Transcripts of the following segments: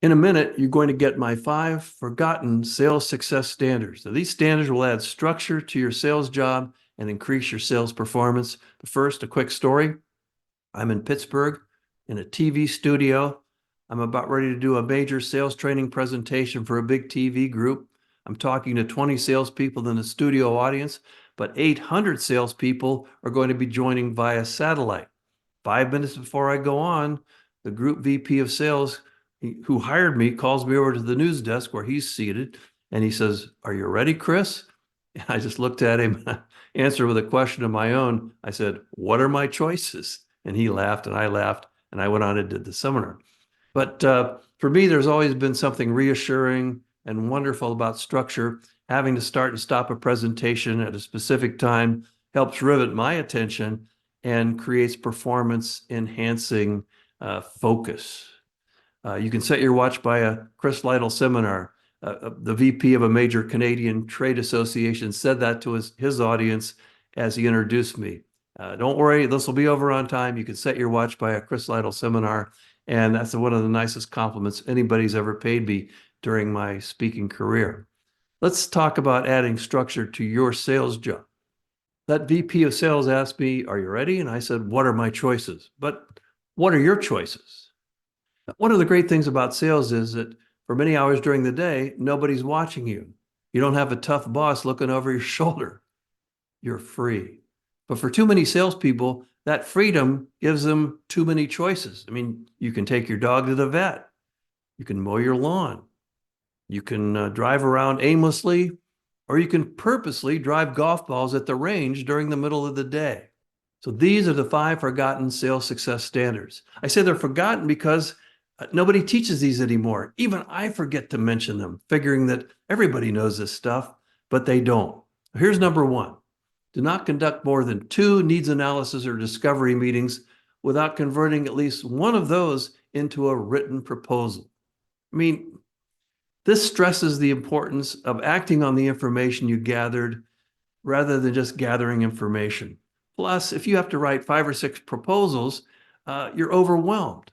In a minute, you're going to get my 5 forgotten sales success standards. Now, these standards will add structure to your sales job and increase your sales performance. But first, a quick story. I'm in Pittsburgh in a TV studio. I'm about ready to do a major sales training presentation for a big TV group. I'm talking to 20 salespeople in the studio audience, but 800 salespeople are going to be joining via satellite. 5 minutes before I go on, the group VP of sales who hired me calls me over to the news desk where he's seated, and he says, "Are you ready, Chris?" And I just looked at him, answered with a question of my own. I said, "What are my choices?" And he laughed, and I laughed, and I went on and did the seminar. But for me, there's always been something reassuring and wonderful about structure. Having to start and stop a presentation at a specific time helps rivet my attention and creates performance enhancing focus. You can set your watch by a Chris Lytle seminar. The VP of a major Canadian trade association said that to his audience as he introduced me. Don't worry, this will be over on time. You can set your watch by a Chris Lytle seminar. And that's one of the nicest compliments anybody's ever paid me during my speaking career. Let's talk about adding structure to your sales job. That VP of sales asked me, "Are you ready?" And I said, "What are my choices?" But what are your choices? One of the great things about sales is that for many hours during the day, nobody's watching you. You don't have a tough boss looking over your shoulder. You're free. But for too many salespeople, that freedom gives them too many choices. I mean, you can take your dog to the vet. You can mow your lawn. You can drive around aimlessly, or you can purposely drive golf balls at the range during the middle of the day. So these are the 5 forgotten sales success standards. I say they're forgotten because nobody teaches these anymore. Even I forget to mention them, figuring that everybody knows this stuff, but they don't. Here's number 1. Do not conduct more than 2 needs analysis or discovery meetings without converting at least one of those into a written proposal. I mean, this stresses the importance of acting on the information you gathered rather than just gathering information. Plus, if you have to write 5 or 6 proposals, you're overwhelmed.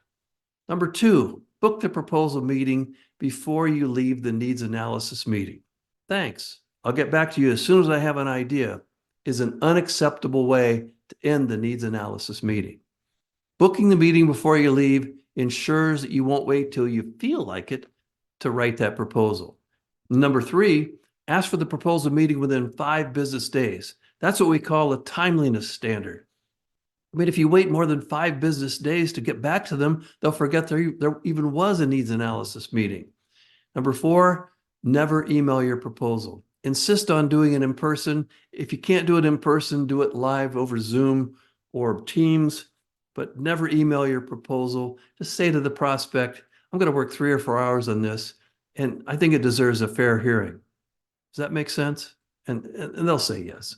Number 2, book the proposal meeting before you leave the needs analysis meeting. "Thanks, I'll get back to you as soon as I have an idea," is an unacceptable way to end the needs analysis meeting. Booking the meeting before you leave ensures that you won't wait till you feel like it to write that proposal. Number 3, ask for the proposal meeting within 5 business days. That's what we call a timeliness standard. I mean, if you wait more than 5 business days to get back to them, they'll forget there even was a needs analysis meeting. Number 4, never email your proposal. Insist on doing it in person. If you can't do it in person, do it live over Zoom or Teams, but never email your proposal. Just say to the prospect, "I'm going to work 3 or 4 hours on this, and I think it deserves a fair hearing." Does that make sense? And they'll say yes.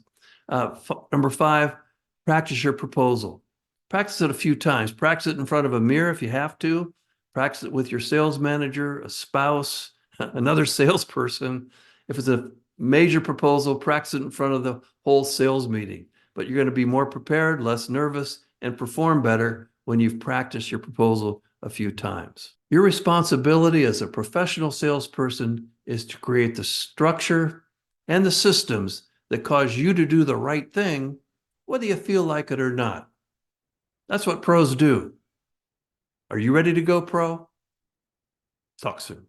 Number 5, practice your proposal. Practice it a few times. Practice it in front of a mirror if you have to. Practice it with your sales manager, a spouse, another salesperson. If it's a major proposal, practice it in front of the whole sales meeting. But you're going to be more prepared, less nervous, and perform better when you've practiced your proposal a few times. Your responsibility as a professional salesperson is to create the structure and the systems that cause you to do the right thing, whether you feel like it or not. That's what pros do. Are you ready to go pro? Talk soon.